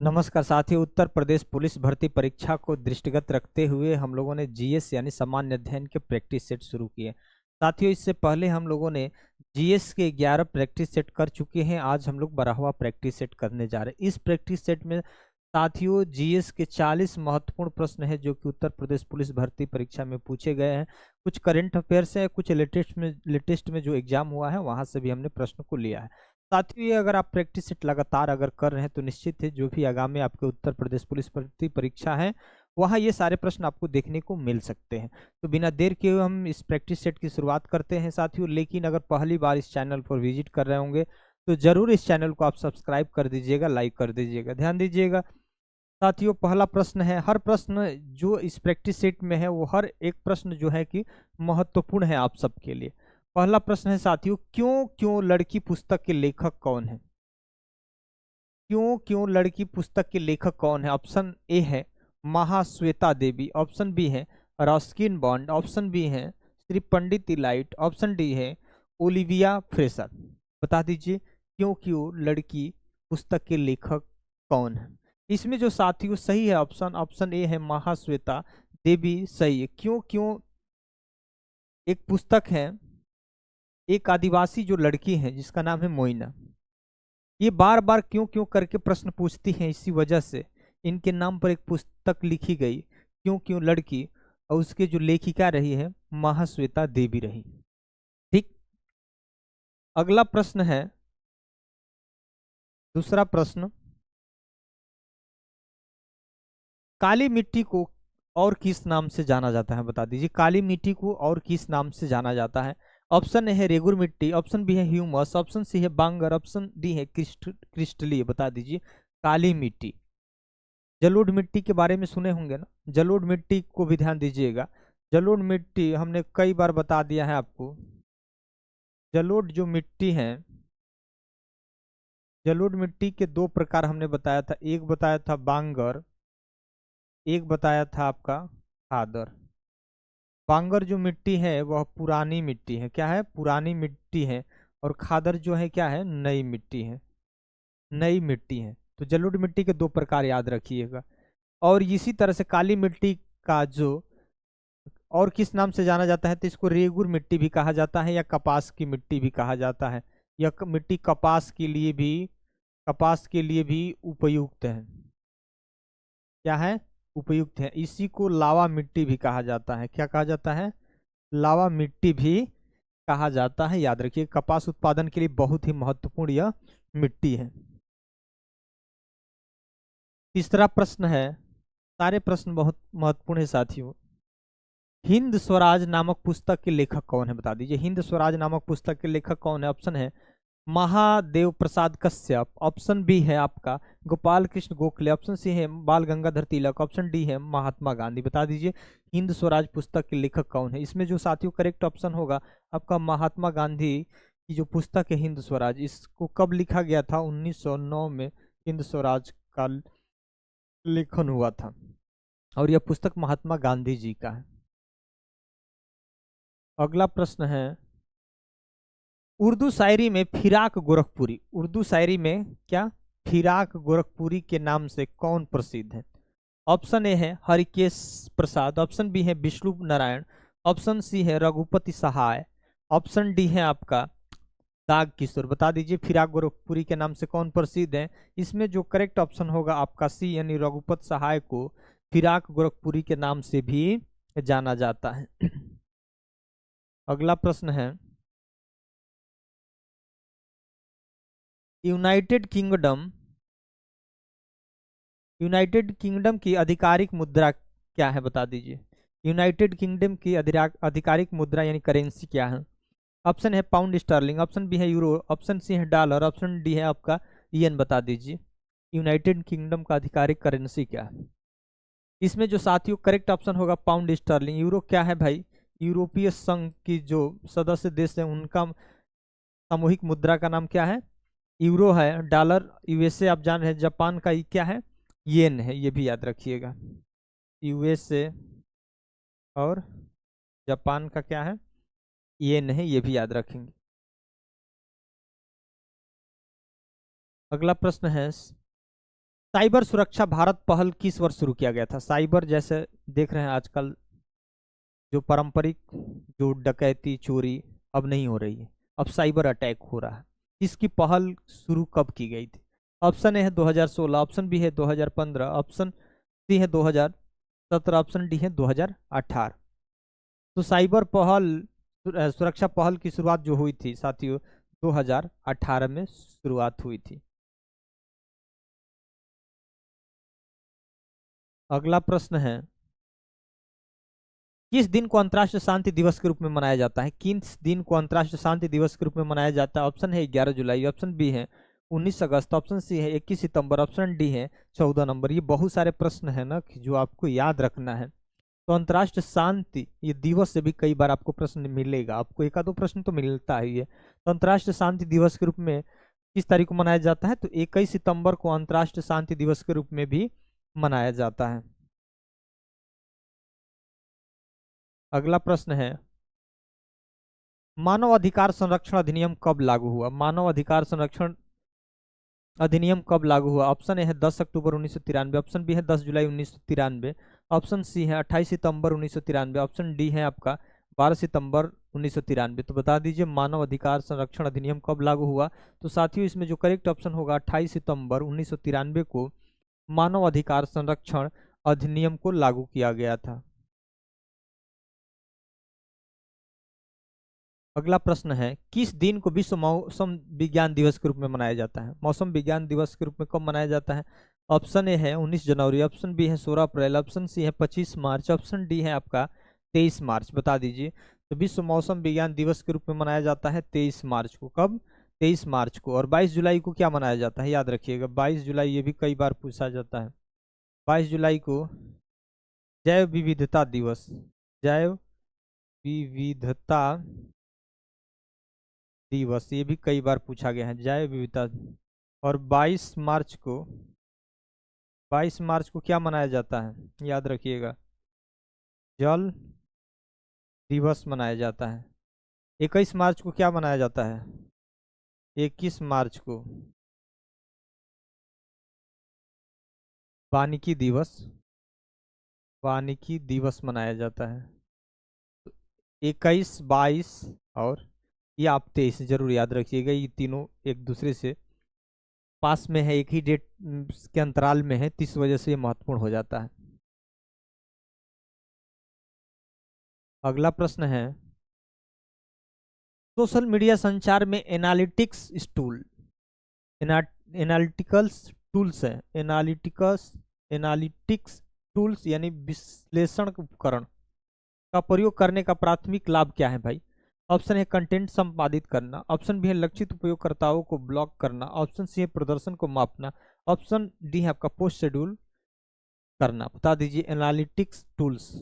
नमस्कार साथियों। उत्तर प्रदेश पुलिस भर्ती परीक्षा को दृष्टिगत रखते हुए हम लोगों ने जीएस यानी सामान्य अध्ययन के प्रैक्टिस सेट शुरू किए। साथियों, इससे पहले हम लोगों ने जीएस के 11 प्रैक्टिस सेट कर चुके हैं। आज हम लोग 12वां प्रैक्टिस सेट करने जा रहे हैं। इस प्रैक्टिस सेट में साथियों जीएस के 40 महत्वपूर्ण प्रश्न हैं जो कि उत्तर प्रदेश पुलिस भर्ती परीक्षा में पूछे गए हैं। कुछ करंट अफेयर्स है, कुछ लेटेस्ट में जो एग्जाम हुआ है वहां से भी हमने प्रश्न को लिया है। साथियों, ये अगर आप प्रैक्टिस सेट लगातार अगर कर रहे हैं तो निश्चित है जो भी आगामी आपके उत्तर प्रदेश पुलिस भर्ती परीक्षा है वहाँ ये सारे प्रश्न आपको देखने को मिल सकते हैं। तो बिना देर किए हुए हम इस प्रैक्टिस सेट की शुरुआत करते हैं साथियों। लेकिन अगर पहली बार इस चैनल पर विजिट कर रहे होंगे तो जरूर इस चैनल को आप सब्सक्राइब कर दीजिएगा, लाइक कर दीजिएगा। ध्यान दीजिएगा साथियों, पहला प्रश्न है, हर प्रश्न जो इस प्रैक्टिस सेट में है वो हर एक प्रश्न जो है कि महत्वपूर्ण है आप सबके लिए। पहला प्रश्न है साथियों, क्यों क्यों लड़की पुस्तक के लेखक कौन है? क्यों क्यों लड़की पुस्तक के लेखक कौन है? ऑप्शन ए है महाश्वेता देवी, ऑप्शन बी है रस्किन बॉन्ड, ऑप्शन बी है Shri Pandit elite, option D है ओलिविया फ्रेशर। बता दीजिए क्यों क्यों लड़की पुस्तक के लेखक कौन है? इसमें जो साथियों सही है ऑप्शन ऑप्शन ए है महाश्वेता देवी सही है। क्यों क्यों एक पुस्तक है, एक आदिवासी जो लड़की है जिसका नाम है मोइना, ये बार बार क्यों क्यों करके प्रश्न पूछती हैं। इसी वजह से इनके नाम पर एक पुस्तक लिखी गई, क्यों क्यों लड़की, और उसके जो लेखिका रही है महाश्वेता देवी रही। ठीक, अगला प्रश्न है, दूसरा प्रश्न, काली मिट्टी को और किस नाम से जाना जाता है? बता दीजिए काली मिट्टी को और किस नाम से जाना जाता है? ऑप्शन ए है रेगुर मिट्टी, ऑप्शन बी है ह्यूमस, ऑप्शन सी है बांगर, ऑप्शन डी है क्रिस्टलीय। बता दीजिए काली मिट्टी। जलोढ़ मिट्टी के बारे में सुने होंगे ना, जलोढ़ मिट्टी को भी ध्यान दीजिएगा। जलोढ़ मिट्टी हमने कई बार बता दिया है आपको। जलोढ़ जो मिट्टी है, जलोढ़ मिट्टी के दो प्रकार हमने बताया था, एक बताया था बांगर, एक बताया था आपका खादर। बांगर जो मिट्टी है वह पुरानी मिट्टी है, क्या है? पुरानी मिट्टी है। और खादर जो है क्या है? नई मिट्टी है, नई मिट्टी है। तो जलोढ़ मिट्टी के दो प्रकार याद रखिएगा। और इसी तरह से काली मिट्टी का जो और किस नाम से जाना जाता है तो इसको रेगुर मिट्टी भी कहा जाता है या कपास की मिट्टी भी कहा जाता है। यह मिट्टी कपास के लिए भी उपयुक्त है। क्या है? उपयुक्त है। इसी को लावा मिट्टी भी कहा जाता है। क्या कहा जाता है? लावा मिट्टी भी कहा जाता है। याद रखिए कपास उत्पादन के लिए बहुत ही महत्वपूर्ण यह मिट्टी है। तीसरा प्रश्न है, सारे प्रश्न बहुत महत्वपूर्ण है साथियों। हिंद स्वराज नामक पुस्तक के लेखक कौन है? बता दीजिए हिंद स्वराज नामक पुस्तक के लेखक कौन है? ऑप्शन है महादेव प्रसाद कश्यप, ऑप्शन बी है आपका गोपाल कृष्ण गोखले, ऑप्शन सी है बाल गंगाधर तिलक, ऑप्शन डी है महात्मा गांधी। बता दीजिए हिंद स्वराज पुस्तक के लेखक कौन है? इसमें जो साथियों करेक्ट ऑप्शन होगा आपका महात्मा गांधी की जो पुस्तक है हिंद स्वराज, इसको कब लिखा गया था? 1909 में हिंद स्वराज का लेखन हुआ था और यह पुस्तक महात्मा गांधी जी का है। अगला प्रश्न है, उर्दू शायरी में फिराक गोरखपुरी, उर्दू शायरी में क्या फिराक गोरखपुरी के नाम से कौन प्रसिद्ध है? ऑप्शन ए है हरिकेश प्रसाद, ऑप्शन बी है विष्णु नारायण, ऑप्शन सी है रघुपति सहाय, ऑप्शन डी है आपका दाग किशोर। बता दीजिए फिराक गोरखपुरी के नाम से कौन प्रसिद्ध है? इसमें जो करेक्ट ऑप्शन होगा आपका सी यानी रघुपत सहाय को फिराक गोरखपुरी के नाम से भी जाना जाता है। अगला प्रश्न है, यूनाइटेड किंगडम, यूनाइटेड किंगडम की आधिकारिक मुद्रा क्या है? बता दीजिए यूनाइटेड किंगडम की आधिकारिक मुद्रा यानी करेंसी क्या है? ऑप्शन है पाउंड स्टर्लिंग, ऑप्शन बी है यूरो, ऑप्शन सी है डॉलर, ऑप्शन डी है आपका येन। बता दीजिए यूनाइटेड किंगडम का आधिकारिक करेंसी क्या है? इसमें जो साथियों करेक्ट ऑप्शन होगा पाउंड स्टर्लिंग। यूरो क्या है भाई? यूरोपीय संघ की जो सदस्य देश है उनका सामूहिक मुद्रा का नाम क्या है? यूरो है। डॉलर यूएसए आप जान रहे हैं, जापान का क्या है? येन है, ये भी याद रखिएगा। यूएसए और जापान का क्या है? येन है, ये भी याद रखेंगे। अगला प्रश्न है, साइबर सुरक्षा भारत पहल किस वर्ष शुरू किया गया था? साइबर जैसे देख रहे हैं आजकल जो पारंपरिक जो डकैती चोरी अब नहीं हो रही है, अब साइबर अटैक हो रहा है। इसकी पहल शुरू कब की गई थी? ऑप्शन ए है 2016, ऑप्शन बी है 2015, ऑप्शन सी है 2017, ऑप्शन डी है 2018। तो साइबर पहल सुरक्षा पहल की शुरुआत जो हुई थी साथियों 2018 में शुरुआत हुई थी। अगला प्रश्न है, किस दिन को अंतर्राष्ट्रीय शांति दिवस के रूप में मनाया जाता है? किस दिन को अंतर्राष्ट्रीय शांति दिवस के रूप में मनाया जाता है? ऑप्शन है 11 जुलाई, ऑप्शन बी है 19 अगस्त, ऑप्शन सी है 21 सितंबर, ऑप्शन डी है 14 नवंबर। ये बहुत सारे प्रश्न है ना कि जो आपको याद रखना है। तो अंतर्राष्ट्रीय शांति ये दिवस से भी कई बार आपको प्रश्न मिलेगा, आपको एक आधो प्रश्न तो मिलता ही है। तो अंतर्राष्ट्रीय शांति दिवस के रूप में किस तारीख को मनाया जाता है? तो 21 सितंबर को अंतर्राष्ट्रीय शांति दिवस के रूप में भी मनाया जाता है। अगला प्रश्न है, मानव अधिकार संरक्षण अधिनियम कब लागू हुआ? मानव अधिकार संरक्षण अधिनियम कब लागू हुआ? ऑप्शन ए है 10 अक्टूबर 1993, ऑप्शन बी है 10 जुलाई 1993, ऑप्शन सी है 28 सितंबर 1993, ऑप्शन डी है आपका 12 सितंबर 1993। तो बता दीजिए मानव अधिकार संरक्षण अधिनियम कब लागू हुआ? तो साथियों इसमें जो करेक्ट ऑप्शन होगा 28 सितंबर 1993 को मानव अधिकार संरक्षण अधिनियम को लागू किया गया था। अगला प्रश्न है, किस दिन को विश्व मौसम विज्ञान दिवस के रूप में मनाया जाता है? मौसम विज्ञान दिवस के रूप में कब मनाया जाता है? ऑप्शन ए है 19 जनवरी, ऑप्शन बी है 16 अप्रैल, ऑप्शन सी है 25 मार्च, ऑप्शन डी है आपका 23 मार्च। बता दीजिए। तो विश्व मौसम विज्ञान दिवस के रूप में मनाया जाता है 23 मार्च को। कब? 23 मार्च को। और 22 जुलाई को क्या मनाया जाता है? याद रखिएगा 22 जुलाई, ये भी कई बार पूछा जाता है। 22 जुलाई को जैव विविधता दिवस, जैव विविधता दिवस, ये भी कई बार पूछा गया है, जैव विविधता। और 22 मार्च को क्या मनाया जाता है? याद रखिएगा जल दिवस मनाया जाता है। 21 मार्च को क्या मनाया जाता है? 21 मार्च को वानिकी दिवस, वानिकी दिवस मनाया जाता है। 21, 22 और ये आप 23 जरूर याद रखिएगा, ये तीनों एक दूसरे से पास में है, एक ही डेट के अंतराल में है, तो इस वजह से ये महत्वपूर्ण हो जाता है। अगला प्रश्न है, सोशल मीडिया संचार में एनालिटिक्स टूल, एनालिटिकल्स टूल्स है, एनालिटिक्स टूल्स यानी विश्लेषण उपकरण का प्रयोग करने का प्राथमिक लाभ क्या है भाई? ऑप्शन है कंटेंट संपादित करना, ऑप्शन बी है लक्षित उपयोगकर्ताओं को ब्लॉक करना, ऑप्शन सी है प्रदर्शन को मापना, ऑप्शन डी है आपका पोस्ट शेड्यूल करना। बता दीजिए एनालिटिक्स टूल्स।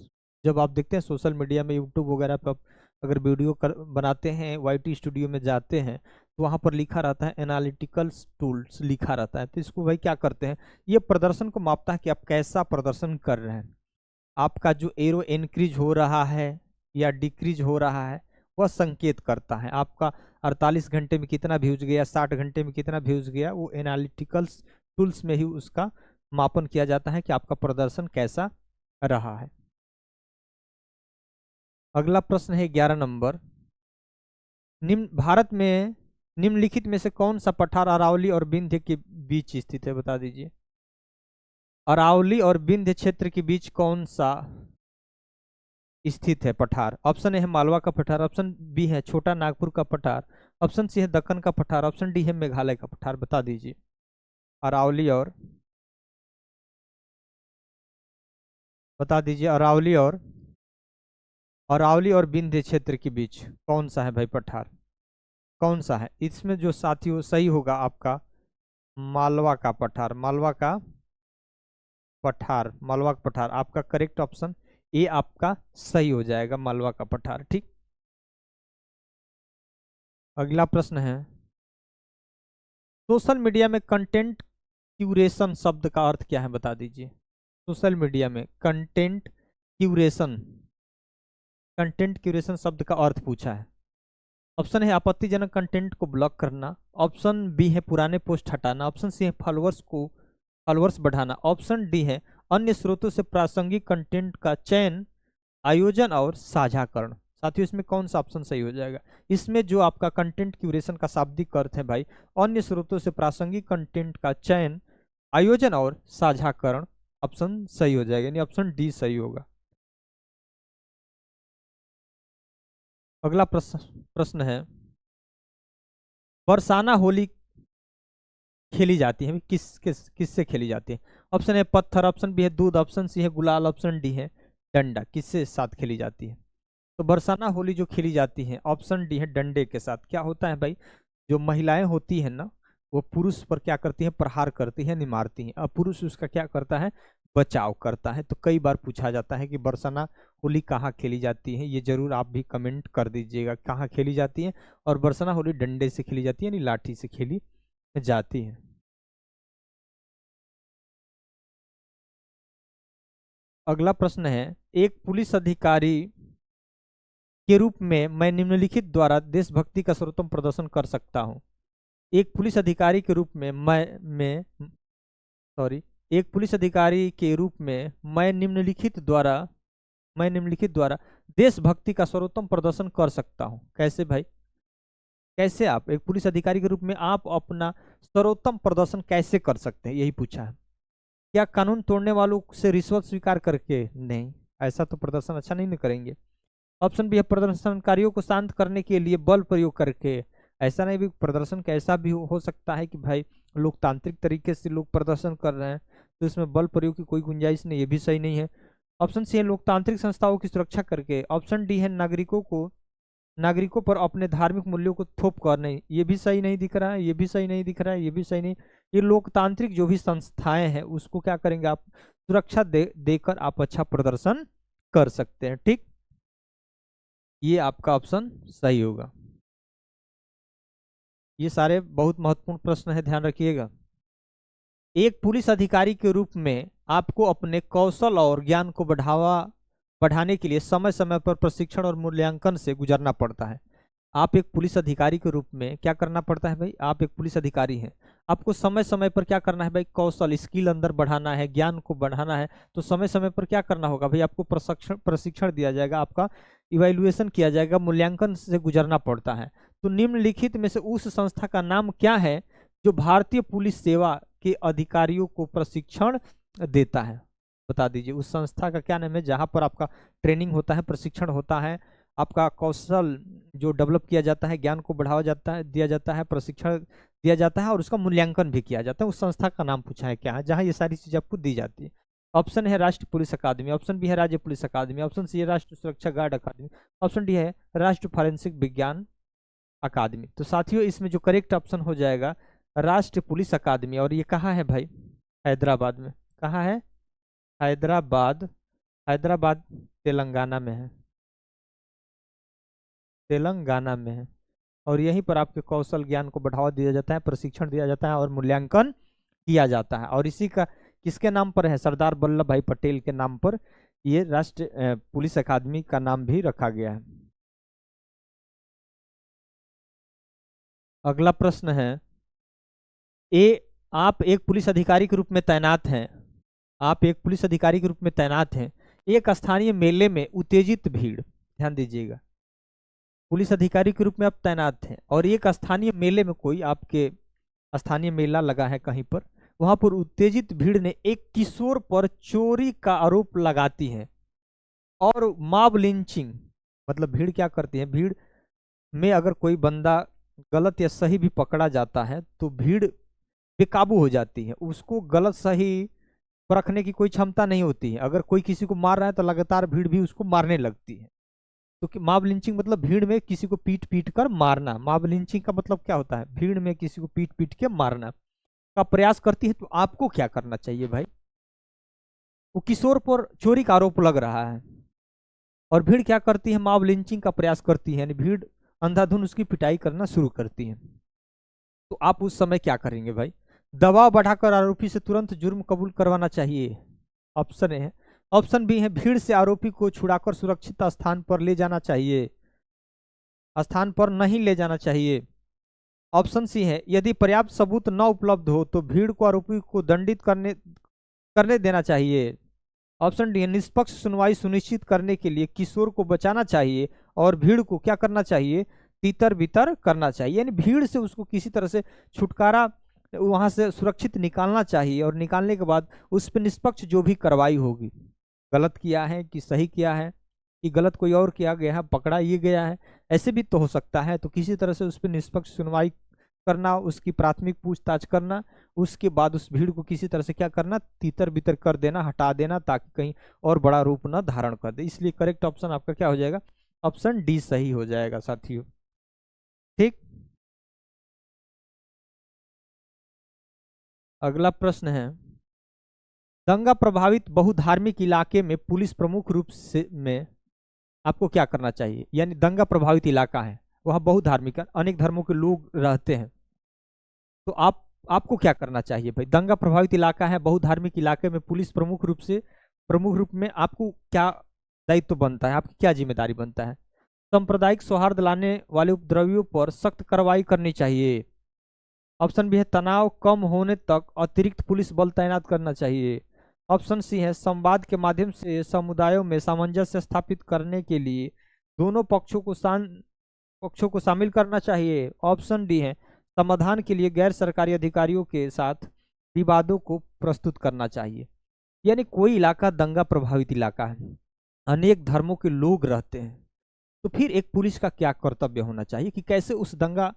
जब आप देखते हैं सोशल मीडिया में यूट्यूब वगैरह पर अगर वीडियो बनाते हैं, YT स्टूडियो में जाते हैं तो वहाँ पर लिखा रहता है एनालिटिकल्स टूल्स लिखा रहता है। तो इसको भाई क्या करते हैं, ये प्रदर्शन को मापता है कि आप कैसा प्रदर्शन कर रहे हैं। आपका जो एरो इंक्रीज हो रहा है या डिक्रीज हो रहा है वह संकेत करता है। आपका 48 घंटे में कितना व्यूज गया, 60 घंटे में कितना व्यूज गया, वो एनालिटिकल्स टूल्स में ही उसका मापन किया जाता है कि आपका प्रदर्शन कैसा रहा है। अगला प्रश्न है 11 नंबर, भारत में निम्नलिखित में से कौन सा पठार अरावली और विंध्य के बीच स्थित है? बता दीजिए अरावली और विंध्य क्षेत्र के बीच कौन सा स्थित है पठार? ऑप्शन ए है मालवा का पठार, ऑप्शन बी है छोटा नागपुर का पठार, ऑप्शन सी है दक्कन का पठार, ऑप्शन डी है मेघालय का पठार। बता दीजिए अरावली और, बता दीजिए अरावली और विंध्य क्षेत्र के बीच कौन सा है भाई पठार? कौन सा है इसमें? जो साथियों सही होगा आपका मालवा का पठार, मालवा का पठार आपका करेक्ट ऑप्शन ये आपका सही हो जाएगा, मालवा का पठार। ठीक। अगला प्रश्न है, सोशल मीडिया में कंटेंट क्यूरेशन शब्द का अर्थ क्या है? बता दीजिए सोशल मीडिया में कंटेंट क्यूरेशन शब्द का अर्थ पूछा है। ऑप्शन है आपत्तिजनक कंटेंट को ब्लॉक करना, ऑप्शन बी है पुराने पोस्ट हटाना, ऑप्शन सी है फॉलोअर्स को फॉलोअर्स बढ़ाना। ऑप्शन डी है अन्य स्रोतों से प्रासंगिक कंटेंट का चयन, आयोजन और साझाकरण। साथियों इसमें कौन सा ऑप्शन सही हो जाएगा? इसमें जो आपका कंटेंट क्यूरेशन का शाब्दिक अर्थ है भाई, अन्य स्रोतों से प्रासंगिक कंटेंट का चयन, आयोजन और साझाकरण, ऑप्शन सही हो जाएगा, यानी ऑप्शन डी सही होगा। अगला प्रश्न है, बरसाना होली खेली जाती है किससे खेली जाती है? ऑप्शन ए पत्थर, ऑप्शन बी है दूध, ऑप्शन सी है गुलाल, ऑप्शन डी है डंडा। किससे साथ खेली जाती है? तो बरसाना होली जो खेली जाती है, ऑप्शन डी है डंडे के साथ। क्या होता है भाई, जो महिलाएं होती है ना, वो पुरुष पर क्या करती है, प्रहार करती है, निमारती है, और पुरुष उसका क्या करता है, बचाव करता है। तो कई बार पूछा जाता है कि बरसाना होली कहाँ खेली जाती है, ये जरूर आप भी कमेंट कर दीजिएगा कहाँ खेली जाती है। और बरसाना होली डंडे से खेली जाती है, यानी लाठी से खेली जाती है। अगला प्रश्न है, एक पुलिस अधिकारी के रूप में मैं निम्नलिखित द्वारा देशभक्ति का सर्वोत्तम प्रदर्शन कर सकता हूं। एक पुलिस अधिकारी के रूप में एक पुलिस अधिकारी के रूप में मैं निम्नलिखित द्वारा देशभक्ति का सर्वोत्तम प्रदर्शन कर सकता हूं। कैसे भाई, कैसे आप एक पुलिस अधिकारी के रूप में आप अपना सर्वोत्तम प्रदर्शन कैसे कर सकते हैं, यही पूछा है। क्या कानून तोड़ने वालों से रिश्वत स्वीकार करके? नहीं, ऐसा तो प्रदर्शन अच्छा नहीं करेंगे। ऑप्शन बी है प्रदर्शनकारियों को शांत करने के लिए बल प्रयोग करके। ऐसा नहीं भी, प्रदर्शन कैसा भी हो सकता है कि भाई लोकतांत्रिक तरीके से लोग प्रदर्शन कर रहे हैं, तो इसमें बल प्रयोग की कोई गुंजाइश नहीं, ये भी सही नहीं है। ऑप्शन सी है लोकतांत्रिक संस्थाओं की सुरक्षा करके। ऑप्शन डी है नागरिकों पर अपने धार्मिक मूल्यों को थोप कर। नहीं, ये भी सही नहीं दिख रहा है, ये भी सही नहीं दिख रहा है, ये भी सही नहीं। ये लोकतांत्रिक जो भी संस्थाएं हैं उसको क्या करेंगे आप, सुरक्षा देकर आप अच्छा प्रदर्शन कर सकते हैं। ठीक, ये आपका ऑप्शन सही होगा। ये सारे बहुत महत्वपूर्ण प्रश्न है, ध्यान रखिएगा। एक पुलिस अधिकारी के रूप में आपको अपने कौशल और ज्ञान को बढ़ाने के लिए समय समय पर प्रशिक्षण और मूल्यांकन से गुजरना पड़ता है। आप एक पुलिस अधिकारी के रूप में क्या करना पड़ता है भाई, आप एक पुलिस अधिकारी हैं, आपको समय समय पर क्या करना है भाई, कौशल स्किल अंदर बढ़ाना है, ज्ञान को बढ़ाना है। तो समय समय पर क्या करना होगा भाई, आपको प्रशिक्षण दिया जाएगा, आपका इवैल्यूएशन किया जाएगा, मूल्यांकन से गुजरना पड़ता है। तो निम्नलिखित में से उस संस्था का नाम क्या है जो भारतीय पुलिस सेवा के अधिकारियों को प्रशिक्षण देता है? बता दीजिए, उस संस्था का क्या नाम है जहां पर आपका ट्रेनिंग होता है, प्रशिक्षण होता है, आपका कौशल जो डेवलप किया जाता है, ज्ञान को बढ़ावा जाता है, दिया जाता है, प्रशिक्षण दिया जाता है और उसका मूल्यांकन भी किया जाता है। उस संस्था का नाम पूछा है क्या है, जहां ये सारी चीजें आपको दी जाती है। ऑप्शन है राष्ट्रीय पुलिस अकादमी, ऑप्शन बी है राज्य पुलिस अकादमी, ऑप्शन सी है राष्ट्रीय सुरक्षा गार्ड अकादमी, ऑप्शन डी है राष्ट्रीय फॉरेंसिक विज्ञान अकादमी। तो साथियों इसमें जो करेक्ट ऑप्शन हो जाएगा राष्ट्रीय पुलिस अकादमी। और ये कहाँ है भाई, हैदराबाद में। कहाँ है, हैदराबाद। हैदराबाद तेलंगाना में है, तेलंगाना में है। और यहीं पर आपके कौशल ज्ञान को बढ़ावा दिया जाता है, प्रशिक्षण दिया जाता है और मूल्यांकन किया जाता है। और इसी का किसके नाम पर है, सरदार वल्लभ भाई पटेल के नाम पर ये राष्ट्रीय पुलिस अकादमी का नाम भी रखा गया है। अगला प्रश्न है, आप एक पुलिस अधिकारी के रूप में तैनात हैं, आप एक पुलिस अधिकारी के रूप में तैनात हैं, एक स्थानीय मेले में उत्तेजित भीड़, ध्यान दीजिएगा, पुलिस अधिकारी के रूप में आप तैनात हैं और एक स्थानीय मेले में, कोई आपके स्थानीय मेला लगा है कहीं पर, वहां पर उत्तेजित भीड़ ने एक किशोर पर चोरी का आरोप लगाती है और मॉब लिंचिंग, मतलब भीड़ क्या करती है, भीड़ में अगर कोई बंदा गलत या सही भी पकड़ा जाता है तो भीड़ बेकाबू हो जाती है, उसको गलत सही परखने की कोई क्षमता नहीं होती है। अगर कोई किसी को मार रहा है तो लगातार भीड़ भी उसको मारने लगती है। तो मॉब लिंचिंग मतलब भीड़ में किसी को पीट पीट कर मारना। मॉब लिंचिंग का मतलब क्या होता है, भीड़ में किसी को पीट पीट के मारना का प्रयास करती है। तो आपको क्या करना चाहिए भाई, वो किशोर पर चोरी का आरोप लग रहा है और भीड़ क्या करती है, मॉब लिंचिंग का प्रयास करती है, यानी भीड़ अंधाधुन उसकी पिटाई करना शुरू करती है। तो आप उस समय क्या करेंगे भाई, दबाव बढ़ाकर आरोपी से तुरंत जुर्म कबूल करवाना चाहिए, ऑप्शन है। ऑप्शन बी है भीड़ से आरोपी को छुड़ाकर सुरक्षित स्थान पर ले जाना चाहिए, स्थान पर नहीं ले जाना चाहिए। ऑप्शन सी है यदि पर्याप्त सबूत न उपलब्ध हो तो भीड़ को आरोपी को दंडित करने करने देना चाहिए। ऑप्शन डी है निष्पक्ष सुनवाई सुनिश्चित करने के लिए किशोर को बचाना चाहिए और भीड़ को क्या करना चाहिए, तितर बितर करना चाहिए, यानी भीड़ से उसको किसी तरह से छुटकारा वहां से सुरक्षित निकालना चाहिए और निकालने के बाद उस पर निष्पक्ष जो भी कार्रवाई होगी, गलत किया है कि सही किया है कि गलत कोई और किया गया है, पकड़ा ये गया है, ऐसे भी तो हो सकता है। तो किसी तरह से उस पर निष्पक्ष सुनवाई करना, उसकी प्राथमिक पूछताछ करना, उसके बाद उस भीड़ को किसी तरह से क्या करना, तीतर बितर कर देना, हटा देना, ताकि कहीं और बड़ा रूप न धारण कर दे। इसलिए करेक्ट ऑप्शन आपका क्या हो जाएगा, ऑप्शन डी सही हो जाएगा साथियों। ठीक, अगला प्रश्न है दंगा प्रभावित बहुधार्मिक इलाके में पुलिस प्रमुख रूप से में आपको क्या करना चाहिए, यानी दंगा प्रभावित इलाका है, वह बहुधार्मिक है, अनेक धर्मों के लोग रहते हैं, तो आपको क्या करना चाहिए भाई। दंगा प्रभावित इलाका है, बहुधार्मिक इलाके में पुलिस प्रमुख रूप में आपको क्या दायित्व बनता है, आपकी क्या जिम्मेदारी बनता है। सांप्रदायिक सौहार्द लाने वाले उपद्रवियों पर सख्त कार्रवाई करनी चाहिए। ऑप्शन बी है तनाव कम होने तक अतिरिक्त पुलिस बल तैनात करना चाहिए। ऑप्शन सी है संवाद के माध्यम से समुदायों में सामंजस्य स्थापित करने के लिए दोनों पक्षों को शामिल करना चाहिए। ऑप्शन डी है समाधान के लिए गैर सरकारी अधिकारियों के साथ विवादों को प्रस्तुत करना चाहिए। यानी कोई इलाका दंगा प्रभावित इलाका है, अनेक धर्मों के लोग रहते हैं, तो फिर एक पुलिस का क्या कर्तव्य होना चाहिए कि कैसे उस दंगा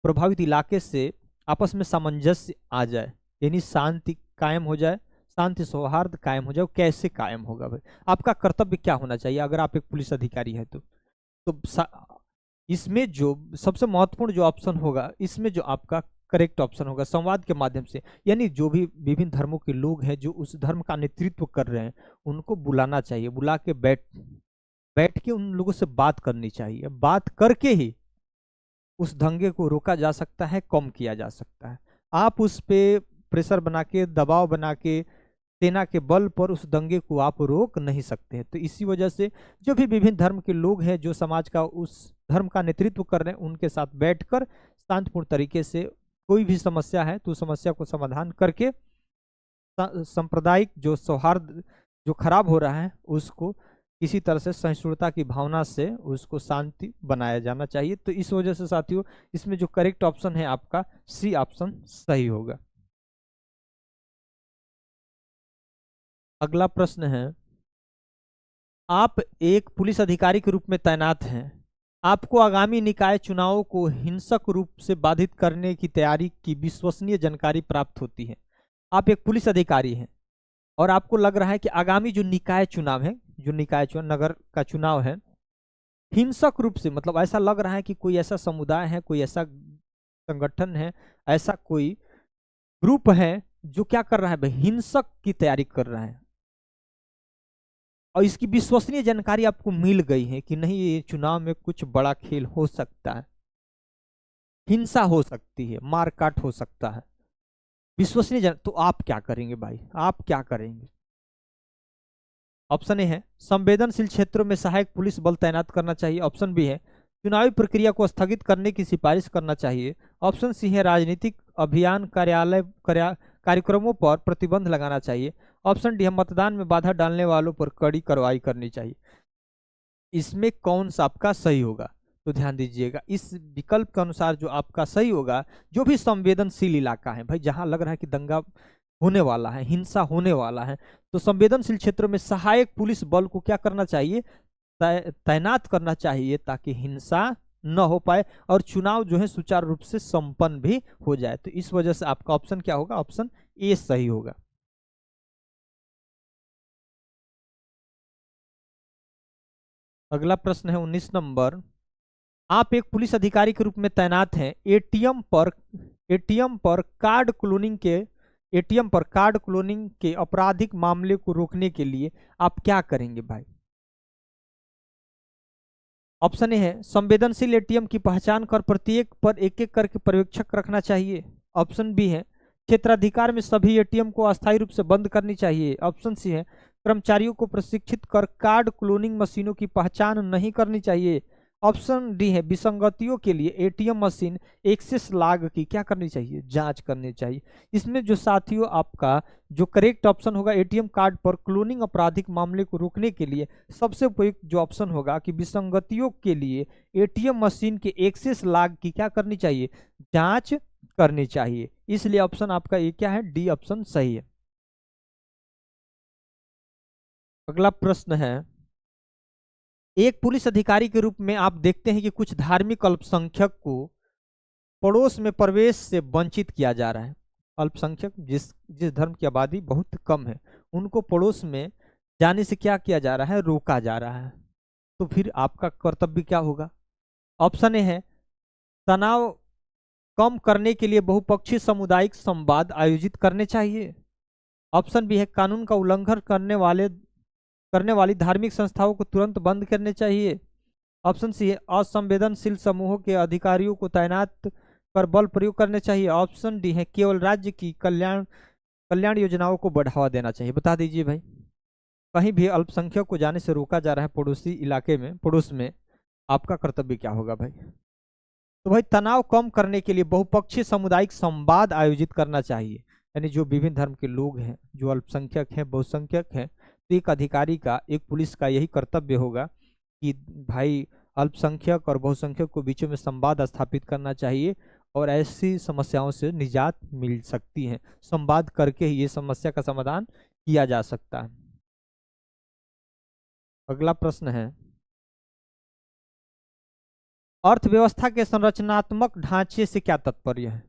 प्रभावित इलाके से आपस में सामंजस्य आ जाए, यानी शांति कायम हो जाए, शांति सौहार्द कायम हो जाए। कैसे कायम होगा भाई, आपका कर्तव्य क्या होना चाहिए अगर आप एक पुलिस अधिकारी है तो इसमें जो सबसे महत्वपूर्ण जो ऑप्शन होगा, इसमें जो आपका करेक्ट ऑप्शन होगा संवाद के माध्यम से, यानी जो भी विभिन्न धर्मों के लोग हैं जो उस धर्म का नेतृत्व कर रहे हैं उनको बुलाना चाहिए, बुला के बैठ के उन लोगों से बात करनी चाहिए। बात करके ही उस दंगे को रोका जा सकता है, कम किया जा सकता है। आप उस पे प्रेशर बना के, दबाव बना के, सेना के बल पर उस दंगे को आप रोक नहीं सकते हैं। तो इसी वजह से जो भी विभिन्न धर्म के लोग हैं जो समाज का उस धर्म का नेतृत्व कर रहे हैं उनके साथ बैठकर शांतिपूर्ण तरीके से कोई भी समस्या है तो समस्या को समाधान करके सांप्रदायिक जो सौहार्द जो खराब हो रहा है उसको किसी तरह से सहिष्णुता की भावना से उसको शांति बनाया जाना चाहिए। तो इस वजह से साथियों इसमें जो करेक्ट ऑप्शन है आपका सी ऑप्शन सही होगा। अगला प्रश्न है आप एक पुलिस अधिकारी के रूप में तैनात हैं, आपको आगामी निकाय चुनावों को हिंसक रूप से बाधित करने की तैयारी की विश्वसनीय जानकारी प्राप्त होती है। आप एक पुलिस अधिकारी हैं और आपको लग रहा है कि आगामी जो निकाय चुनाव है, जो निकाय चुनाव नगर का चुनाव है, हिंसक रूप से मतलब ऐसा लग रहा है कि कोई ऐसा समुदाय है, कोई ऐसा संगठन है, ऐसा कोई ग्रुप है जो क्या कर रहा है भाई, हिंसक की तैयारी कर रहा है और इसकी विश्वसनीय जानकारी आपको मिल गई है कि नहीं ये चुनाव में कुछ बड़ा खेल हो सकता है, हिंसा हो सकती है, मारकाट हो सकता है, विश्वसनीय तो आप क्या करेंगे भाई, आप क्या करेंगे। ऑप्शन ए है संवेदनशील क्षेत्रों में सहायक पुलिस बल तैनात करना चाहिए। ऑप्शन बी है चुनावी प्रक्रिया को स्थगित करने की सिफारिश करना चाहिए। ऑप्शन सी है राजनीतिक अभियान कार्यक्रमों पर प्रतिबंध लगाना चाहिए। ऑप्शन डी है मतदान में बाधा डालने वालों पर कड़ी कार्रवाई करनी चाहिए। इसमें कौन सा आपका सही होगा, तो ध्यान दीजिएगा इस विकल्प के अनुसार जो आपका सही होगा, जो भी संवेदनशील इलाका है भाई, जहां लग रहा है कि दंगा होने वाला है, हिंसा होने वाला है, तो संवेदनशील क्षेत्रों में सहायक पुलिस बल को क्या करना चाहिए, तैनात करना चाहिए ताकि हिंसा न हो पाए और चुनाव जो है सुचारू रूप से संपन्न भी हो जाए। तो इस वजह से आपका ऑप्शन क्या होगा, ऑप्शन ए सही होगा। अगला प्रश्न है 19 नंबर, आप एक पुलिस अधिकारी के रूप में तैनात हैं, एटीएम पर कार्ड क्लोनिंग के आपराधिक मामले को रोकने के लिए आप क्या करेंगे भाई। ऑप्शन ए है संवेदनशील एटीएम की पहचान कर प्रत्येक पर एक एक करके पर्यवेक्षक रखना चाहिए। ऑप्शन बी है क्षेत्राधिकार में सभी एटीएम को अस्थायी रूप से बंद करनी चाहिए। ऑप्शन सी है कर्मचारियों को प्रशिक्षित कर कार्ड क्लोनिंग मशीनों की पहचान नहीं करनी चाहिए। ऑप्शन डी है विसंगतियों के लिए एटीएम मशीन एक्सेस लाग की क्या करनी चाहिए, जांच करनी चाहिए। इसमें जो साथियों आपका जो करेक्ट ऑप्शन होगा एटीएम कार्ड पर क्लोनिंग आपराधिक मामले को रोकने के लिए सबसे उपयुक्त जो ऑप्शन होगा कि विसंगतियों के लिए एटीएम मशीन के एक्सेस लाग की क्या करनी चाहिए, जांच करनी चाहिए। इसलिए ऑप्शन आपका ये क्या है, डी ऑप्शन सही है। अगला प्रश्न है, एक पुलिस अधिकारी के रूप में आप देखते हैं कि कुछ धार्मिक अल्पसंख्यक को पड़ोस में प्रवेश से वंचित किया जा रहा है। अल्पसंख्यक जिस जिस धर्म की आबादी बहुत कम है उनको पड़ोस में जाने से क्या किया जा रहा है, रोका जा रहा है। तो फिर आपका कर्तव्य क्या होगा? ऑप्शन ए है तनाव कम करने के लिए बहुपक्षीय सामुदायिक संवाद आयोजित करने चाहिए। ऑप्शन बी है कानून का उल्लंघन करने वाली धार्मिक संस्थाओं को तुरंत बंद करने चाहिए। ऑप्शन सी है असंवेदनशील समूहों के अधिकारियों को तैनात कर बल प्रयोग करने चाहिए। ऑप्शन डी है केवल राज्य की कल्याण योजनाओं को बढ़ावा देना चाहिए। बता दीजिए भाई, कहीं भी अल्पसंख्यक को जाने से रोका जा रहा है पड़ोसी इलाके में, पड़ोस में, आपका कर्तव्य क्या होगा भाई? तो भाई तनाव कम करने के लिए बहुपक्षीय सामुदायिक संवाद आयोजित करना चाहिए। यानी जो विभिन्न धर्म के लोग हैं, जो अल्पसंख्यक हैं, बहुसंख्यक हैं, तो एक अधिकारी का, एक पुलिस का यही कर्तव्य होगा कि भाई अल्पसंख्यक और बहुसंख्यक को बीचों में संवाद स्थापित करना चाहिए और ऐसी समस्याओं से निजात मिल सकती है। संवाद करके ही ये समस्या का समाधान किया जा सकता है। अगला प्रश्न है, अर्थव्यवस्था के संरचनात्मक ढांचे से क्या तात्पर्य है?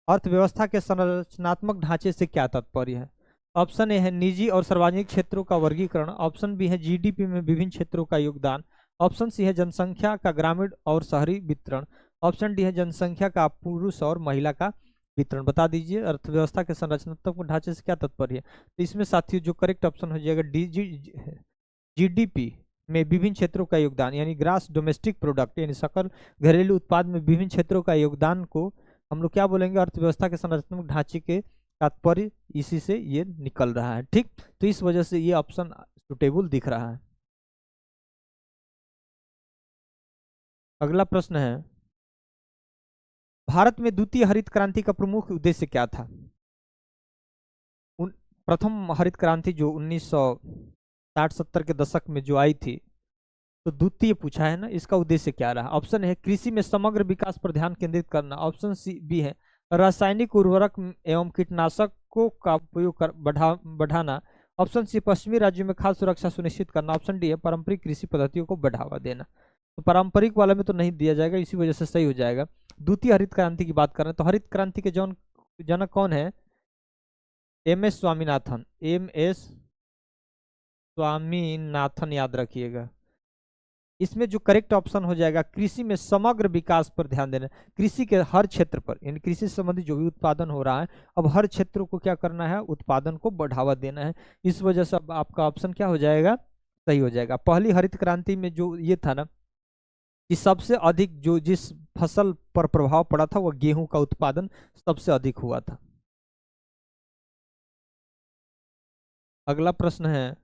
अर्थव्यवस्था के संरचनात्मक ढांचे से क्या तात्पर्य है? ऑप्शन ए है निजी और सार्वजनिक क्षेत्रों का वर्गीकरण। ऑप्शन बी है जीडीपी में विभिन्न क्षेत्रों का योगदान। ऑप्शन सी है जनसंख्या का ग्रामीण और शहरी वितरण। ऑप्शन डी है जनसंख्या का पुरुष और महिला का वितरण। बता दीजिए अर्थव्यवस्था के संरचनात्मक ढांचे से क्या तात्पर्य है? तो इसमें साथियों जो करेक्ट ऑप्शन हो जाएगा जीडीपी में विभिन्न क्षेत्रों का योगदान, यानी ग्रास डोमेस्टिक प्रोडक्ट, यानी सकल घरेलू उत्पाद में विभिन्न क्षेत्रों का योगदान को हम लोग क्या बोलेंगे, अर्थव्यवस्था के संरचनात्मक ढांचे के तात्पर्य इसी से ये निकल रहा है। ठीक, तो इस वजह से ये ऑप्शन सुटेबल दिख रहा है। अगला प्रश्न है, भारत में द्वितीय हरित क्रांति का प्रमुख उद्देश्य क्या था? प्रथम हरित क्रांति जो 1960-70 के दशक में जो आई थी, तो द्वितीय पूछा है ना, इसका उद्देश्य क्या रहा? ऑप्शन है कृषि में समग्र विकास पर ध्यान केंद्रित करना। ऑप्शन सी बी है रासायनिक उर्वरक एवं कीटनाशकों का उपयोग बढ़ाना। ऑप्शन सी पश्चिमी राज्यों में खाद्य सुरक्षा सुनिश्चित करना। ऑप्शन डी है पारंपरिक कृषि पद्धतियों को बढ़ावा देना। तो पारंपरिक वाले में तो नहीं दिया जाएगा, इसी वजह से सही हो जाएगा। द्वितीय हरित क्रांति की बात कर रहे हैं, तो हरित क्रांति के जनक कौन है? एम.एस. स्वामीनाथन। एम.एस. स्वामीनाथन याद रखिएगा। इसमें जो करेक्ट ऑप्शन हो जाएगा कृषि में समग्र विकास पर ध्यान देना। कृषि के हर क्षेत्र पर, यानी कृषि से संबंधित जो भी उत्पादन हो रहा है, अब हर क्षेत्र को क्या करना है, उत्पादन को बढ़ावा देना है। इस वजह से अब आपका ऑप्शन क्या हो जाएगा, सही हो जाएगा। पहली हरित क्रांति में जो ये था ना कि सबसे अधिक जो जिस फसल पर प्रभाव पड़ा था वो गेहूं का उत्पादन सबसे अधिक हुआ था। अगला प्रश्न है,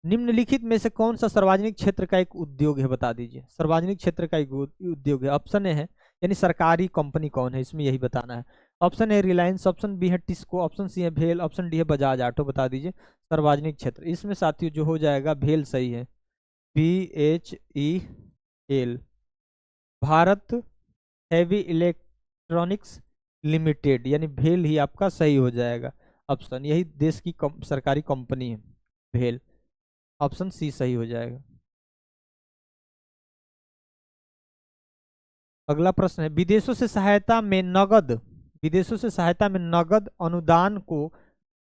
निम्नलिखित में से कौन सा सार्वजनिक क्षेत्र का एक उद्योग है? बता दीजिए सार्वजनिक क्षेत्र का एक उद्योग है। ऑप्शन ए है यानी सरकारी कंपनी कौन है, इसमें यही बताना है। Option A Reliance, option B है टिस्को, ऑप्शन सी है भेल, ऑप्शन डी है बजाज ऑटो। बता दीजिए सार्वजनिक क्षेत्र। इसमें साथियों जो हो जाएगा भेल सही है, BHEL, Bharat heavy electronics limited, यानी भेल ही आपका सही हो जाएगा ऑप्शन। यही देश की सरकारी कंपनी है भेल। ऑप्शन सी सही हो जाएगा। अगला प्रश्न है, विदेशों से सहायता में नगद अनुदान को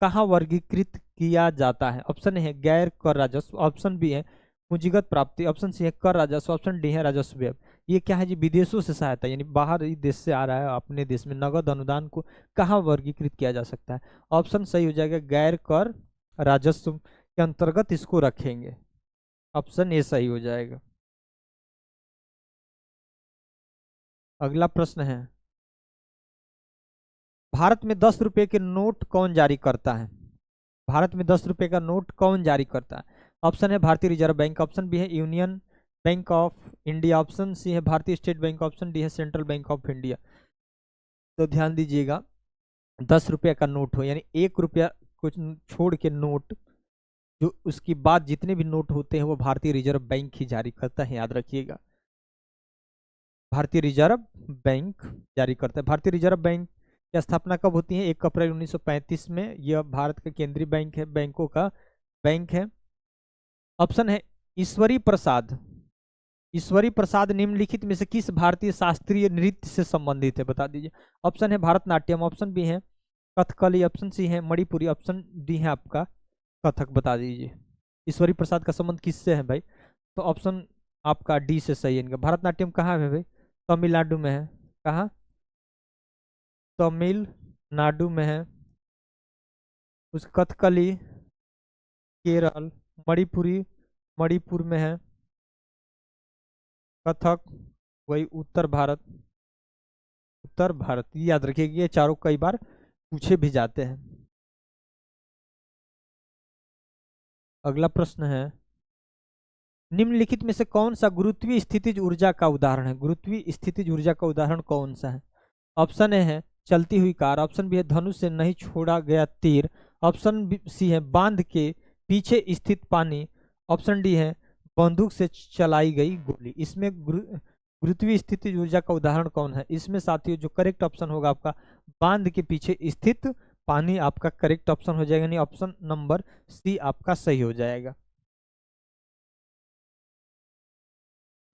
कहाँ वर्गीकृत किया जाता है? ऑप्शन है गैर कर राजस्व, ऑप्शन बी है पूंजीगत प्राप्ति, ऑप्शन सी है कर राजस्व, ऑप्शन डी है राजस्व व्यय। ये क्या है जी? विदेशों से सहायता, यानी बाहर देश से आ रहा है अपने देश में, नगद अनुदान को कहाँ वर्गीकृत किया जा सकता है? ऑप्शन सही हो जाएगा गैर कर राजस्व के अंतर्गत इसको रखेंगे। ऑप्शन ए सही हो जाएगा। अगला प्रश्न है, भारत में 10 रुपए के नोट कौन जारी करता है? भारत में 10 रुपए का नोट कौन जारी करता है? ऑप्शन है भारतीय रिजर्व बैंक, ऑप्शन बी है Union Bank of India, option C है भारतीय स्टेट बैंक, ऑप्शन डी है सेंट्रल बैंक ऑफ इंडिया। तो ध्यान दीजिएगा, 10 रुपये का नोट हो यानी 1 रुपया कुछ छोड़ के नोट, जो उसके बाद जितने भी नोट होते हैं वो भारतीय रिजर्व बैंक ही जारी करता है, याद रखिएगा। भारतीय रिजर्व बैंक जारी करता है। भारतीय रिजर्व बैंक की स्थापना कब होती है? 1 अप्रैल 1935 में। यह भारत का केंद्रीय बैंक है, बैंकों का बैंक है। ऑप्शन है ईश्वरी प्रसाद। ईश्वरी प्रसाद निम्नलिखित में से किस भारतीय शास्त्रीय नृत्य से संबंधित है? बता दीजिए। ऑप्शन है भारतनाट्यम, ऑप्शन बी है कथकली, ऑप्शन सी है मणिपुरी, ऑप्शन डी है आपका कथक। बता दीजिए ईश्वरी प्रसाद का संबंध किससे है भाई? तो ऑप्शन आपका डी से सही है इनका। भारतनाट्यम कहाँ है भाई? तमिलनाडु में है। कहाँ? तमिलनाडु में है। उस कथकली केरल, मणिपुरी मणिपुर में है, कथक वही उत्तर भारत, उत्तर भारत। ये याद रखिएगा, ये चारों कई बार पूछे भी जाते हैं। अगला प्रश्न है निम्नलिखित में से कौन सा गुरुत्वीय स्थितिज ऊर्जा का उदाहरण है? गुरुत्वीय स्थितिज ऊर्जा का उदाहरण कौन सा है? ऑप्शन ए है चलती हुई कार, ऑप्शन बी है धनुष से नहीं छोड़ा गया तीर, ऑप्शन सी है बांध के पीछे स्थित पानी, ऑप्शन डी है बंदूक से चलाई गई गोली। इसमें गुरुत्वीय स्थितिज ऊर्जा का उदाहरण कौन है? इसमें साथियों जो करेक्ट ऑप्शन होगा आपका बांध के पीछे स्थित पानी आपका करेक्ट ऑप्शन हो जाएगा, यानी ऑप्शन नंबर सी आपका सही हो जाएगा।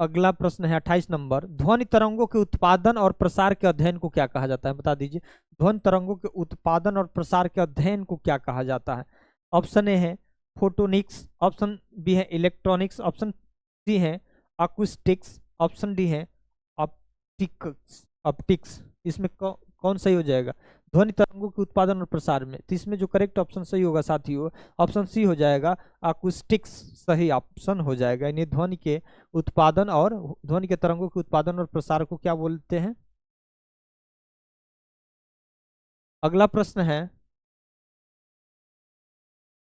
अगला प्रश्न है 28 नंबर, ध्वनि तरंगों के उत्पादन और प्रसार के अध्ययन को क्या कहा जाता है? बता दीजिए ध्वनि तरंगों के उत्पादन और प्रसार के अध्ययन को क्या कहा जाता है? ऑप्शन ए है फोटोनिक्स, ऑप्शन बी है इलेक्ट्रॉनिक्स, ऑप्शन सी है अकूस्टिक्स, ऑप्शन डी है ऑप्टिक्स ऑप्टिक्स। इसमें कौन सही हो जाएगा ध्वनि तरंगों के उत्पादन और प्रसार में? तो इसमें जो करेक्ट ऑप्शन सही होगा साथियों ऑप्शन सी हो जाएगा, अकूस्टिक्स सही ऑप्शन हो जाएगा। यानी ध्वनि के उत्पादन और ध्वनि के तरंगों के उत्पादन और प्रसार को क्या बोलते हैं? अगला प्रश्न है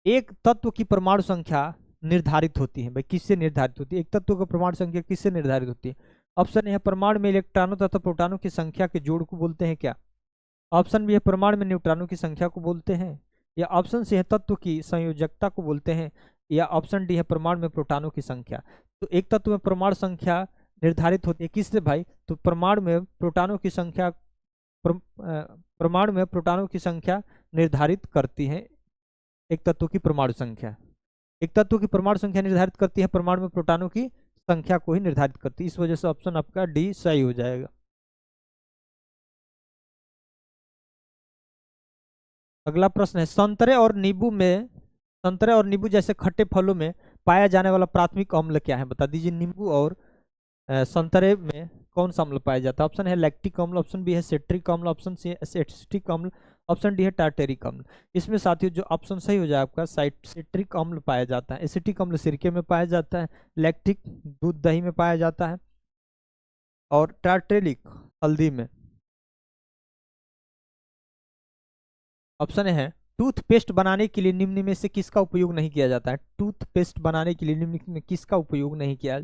एक तत्व की परमाणु संख्या निर्धारित होती है भाई, किससे निर्धारित होती है? एक तत्व की परमाणु संख्या किससे निर्धारित होती है? ऑप्शन ए है परमाणु में इलेक्ट्रॉनों तथा प्रोटॉनों की संख्या के जोड़ को बोलते हैं क्या? ऑप्शन बी है परमाणु में न्यूट्रॉनों की संख्या को बोलते हैं, या ऑप्शन सी है तत्व की संयोजकता को बोलते हैं, या ऑप्शन डी है परमाणु में प्रोटॉनों की संख्या। तो एक तत्व में परमाणु संख्या निर्धारित होती है किससे भाई? तो परमाणु में प्रोटॉनों की संख्या, परमाणु में प्रोटॉनों की संख्या निर्धारित करती है एक तत्व की परमाणु संख्या। एक तत्व की परमाणु संख्या निर्धारित करती है परमाणु में प्रोटॉनों की संख्या को ही निर्धारित करती है। इस वजह से ऑप्शन आपका डी सही हो जाएगा। अगला प्रश्न है संतरे और नींबू जैसे खट्टे फलों में पाया जाने वाला प्राथमिक अम्ल क्या है? बता दीजिए नींबू और संतरे में कौन सा अम्ल पाया जाता है? ऑप्शन है लैक्टिक अम्ल, ऑप्शन बी है सिट्रिक अम्ल, ऑप्शन सी है एसिटिक अम्ल, ऑप्शन डी है टार्टेरिक अम्ल। इसमें साथियों जो ऑप्शन सही हो जाए आपका सिट्रिक अम्ल पाया जाता है, एसिटिक अम्ल सिरके में पाया जाता है, लैक्टिक दूध दही में पाया जाता है, और टार्टेरिक हल्दी में। ऑप्शन है टूथपेस्ट बनाने के लिए निम्न में से किसका उपयोग नहीं किया जाता है? टूथपेस्ट बनाने के लिए निम्न में किसका उपयोग नहीं किया?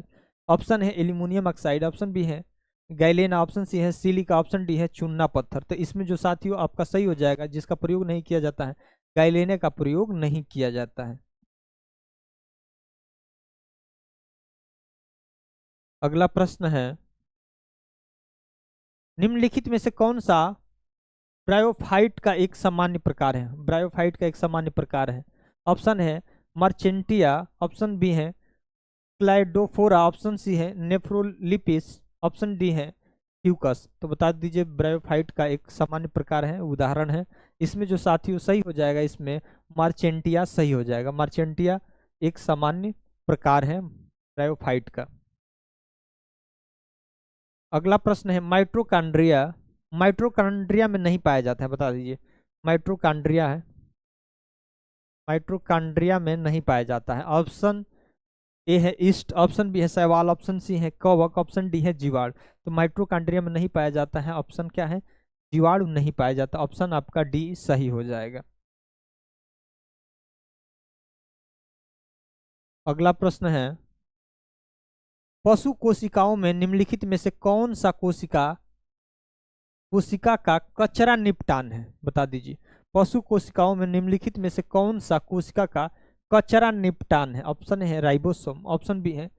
ऑप्शन है एल्यूमिनियम ऑक्साइड, ऑप्शन बी है गैलेना, ऑप्शन सी है सिलिका, ऑप्शन डी है चूना पत्थर। तो इसमें जो साथियों आपका सही हो जाएगा जिसका प्रयोग नहीं किया जाता है, गैलेना का प्रयोग नहीं किया जाता है। अगला प्रश्न है निम्नलिखित में से कौन सा ब्रायोफाइट का एक सामान्य प्रकार है? ब्रायोफाइट का एक सामान्य प्रकार है। ऑप्शन है मर्चेंटिया, ऑप्शन बी है क्लाइडोफोरा, ऑप्शन सी है नेफ्रोलिपिस, ऑप्शन डी है ट्यूकस। तो बता दीजिए ब्रायोफाइट का एक सामान्य प्रकार है, उदाहरण है। इसमें जो साथियों सही हो जाएगा इसमें मार्चेंटिया सही हो जाएगा। मार्चेंटिया एक सामान्य प्रकार है ब्रायोफाइट का। अगला प्रश्न है माइट्रोकांड्रिया, माइट्रोकांड्रिया में नहीं पाया जाता है, बता दीजिए। माइट्रोकांड्रिया है, माइट्रोकांड्रिया में नहीं पाया जाता है। ऑप्शन ए है ईस्ट, ऑप्शन बी है शैवाल, ऑप्शन सी है कवक, ऑप्शन डी है जीवाणु। तो माइट्रोकांड्रिया में नहीं पाया जाता है, ऑप्शन क्या है? जीवाणु नहीं पाया जाता। ऑप्शन आपका डी सही हो जाएगा। अगला प्रश्न है पशु कोशिकाओं में निम्नलिखित में से कौन सा कोशिका का कचरा निपटान है, बता दीजिए। पशु कोशिकाओं में निम्नलिखित में से कौन सा कोशिका का कचरा निपटान है? ऑप्शन है राइबोसोम, ऑप्शन बी है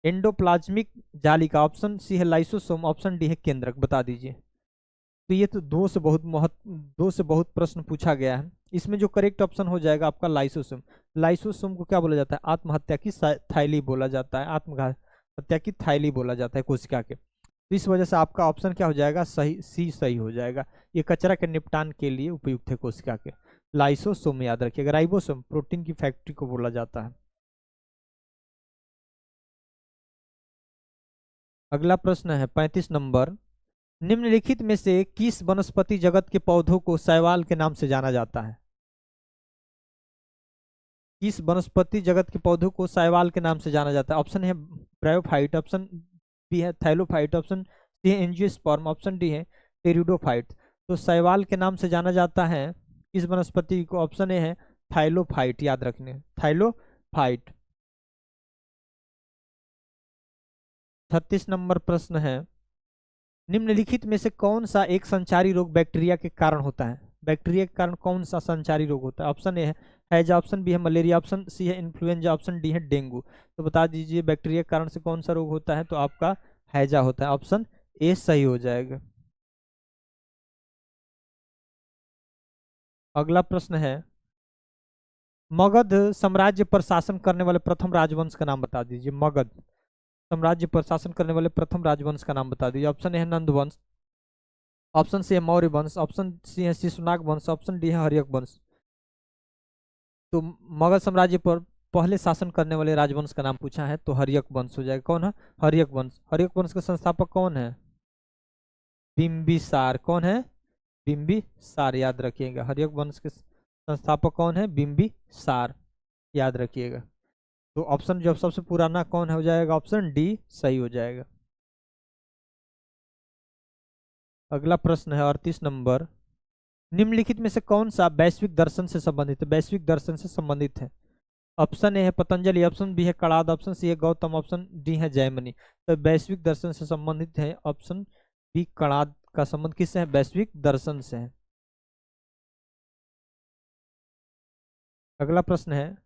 एंडोप्लाज्मिक जालिका, ऑप्शन सी है लाइसोसोम, ऑप्शन डी है केंद्रक, बता दीजिए। तो ये तो दो से बहुत प्रश्न पूछा गया है। इसमें जो करेक्ट ऑप्शन हो जाएगा आपका लाइसोसोम। लाइसोसोम को क्या बोला जाता है? आत्महत्या की थैली बोला जाता है, आत्मघात हत्या की थैली बोला जाता है कोशिका के। तो इस वजह से आपका ऑप्शन क्या हो जाएगा? सही, सी सही हो जाएगा। ये कचरा के निपटान के लिए उपयुक्त है कोशिका के। लाइसोसोम याद रखिएगा। राइबोसोम प्रोटीन की फैक्ट्री को बोला जाता है। अगला प्रश्न है 35 नंबर। निम्नलिखित में से किस वनस्पति जगत के पौधों को शैवाल के नाम से जाना जाता है? किस वनस्पति जगत के पौधों को शैवाल के नाम से जाना जाता है? ऑप्शन है ब्रायोफाइट, ऑप्शन बी है थैलोफाइट, ऑप्शन सी है एंजियोस्पर्म, ऑप्शन डी है टेरिडोफाइट। तो शैवाल के नाम से जाना जाता है किस वनस्पति को? ऑप्शन ए है थाइलोफाइट, याद रखने, थाइलोफाइट। 36 नंबर प्रश्न है। निम्नलिखित में से कौन सा एक संचारी रोग बैक्टीरिया के कारण होता है? बैक्टीरिया के कारण कौन सा संचारी रोग होता है? ऑप्शन ए है हैजा, ऑप्शन बी है मलेरिया, ऑप्शन सी है इन्फ्लुएंजा, ऑप्शन डी है डेंगू। तो बता दीजिए बैक्टीरिया के कारण से कौन सा रोग होता है? तो आपका हैजा होता है, ऑप्शन ए सही हो जाएगा। अगला प्रश्न है मगध साम्राज्य पर शासन करने वाले प्रथम राजवंश का नाम बता दीजिए। मगध साम्राज्य पर शासन करने वाले प्रथम राजवंश का नाम बता दीजिए। ऑप्शन ए है नंद वंश, ऑप्शन सी है मौर्य वंश, ऑप्शन सी है शिशुनाग वंश, ऑप्शन डी है हर्यक वंश। तो मगध साम्राज्य पर पहले शासन करने वाले राजवंश का नाम पूछा है तो हर्यक वंश हो जाएगा। कौन है? हर्यक वंश। हर्यक वंश के संस्थापक कौन है? बिंबिसार। कौन है? बिंबिसार, याद रखिएगा। हर्यक वंश के संस्थापक कौन है? बिंबिसार, याद रखिएगा। तो ऑप्शन जो सबसे पुराना कौन हो जाएगा? ऑप्शन डी सही हो जाएगा। अगला प्रश्न है 38 नंबर। निम्नलिखित में से कौन सा वैश्विक दर्शन से संबंधित है? वैश्विक दर्शन से संबंधित है। ऑप्शन ए है पतंजलि, ऑप्शन बी है कणाद, ऑप्शन सी है गौतम, ऑप्शन डी है जैमिनी। तो वैश्विक दर्शन से संबंधित है ऑप्शन बी कणाद का संबंध किससे है? वैश्विक दर्शन से है। अगला प्रश्न है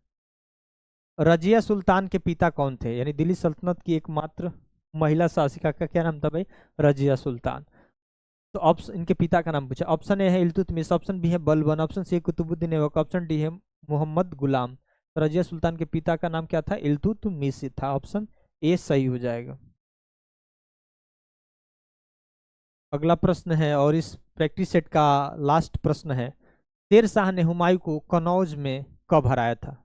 रजिया सुल्तान के पिता कौन थे? यानी दिल्ली सल्तनत की एकमात्र महिला शासिका का क्या नाम था भाई? रजिया सुल्तान। तो ऑप्शन इनके पिता का नाम पूछा। ऑप्शन ए है इल्तुतमिश, ऑप्शन बी है Balban, option C Qutbuddin Aibak, option D है मोहम्मद गुलाम। रजिया सुल्तान के पिता का नाम क्या था? इल्तुतमिश था, ऑप्शन ए सही हो जाएगा। अगला प्रश्न है और इस प्रैक्टिस सेट का लास्ट प्रश्न है। शेर शाह ने हुमायूं को कनौज में कब हराया था?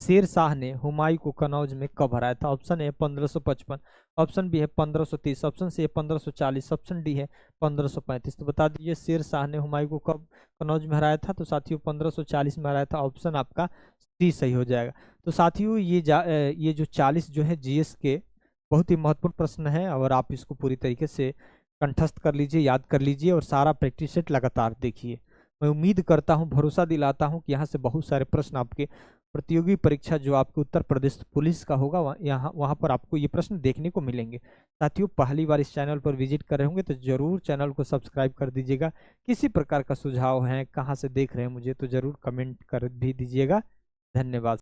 शेर शाह ने हुमायूं को कनौज में कब हराया था? ऑप्शन ए 1555, ऑप्शन बी है 1530, ऑप्शन सी है 1540, ऑप्शन डी है 1535। तो बता दीजिए शेर शाह ने हुमायूं को कब कनौज में हराया था? तो साथियों 1540 में हराया था, ऑप्शन आपका सी सही हो जाएगा। तो साथियों ये जो 40 जो है जीएस के बहुत ही महत्वपूर्ण प्रश्न है और आप इसको पूरी तरीके से कंठस्थ कर लीजिए, याद कर लीजिए और सारा प्रैक्टिस सेट लगातार देखिए। मैं उम्मीद करता हूं, भरोसा दिलाता हूं कि यहाँ से बहुत सारे प्रश्न आपके प्रतियोगी परीक्षा जो आपके उत्तर प्रदेश पुलिस का होगा वहाँ पर आपको ये प्रश्न देखने को मिलेंगे। साथियों पहली बार इस चैनल पर विजिट कर रहे होंगे तो जरूर चैनल को सब्सक्राइब कर दीजिएगा। किसी प्रकार का सुझाव है, कहाँ से देख रहे हैं मुझे, तो जरूर कमेंट कर भी दीजिएगा। धन्यवाद।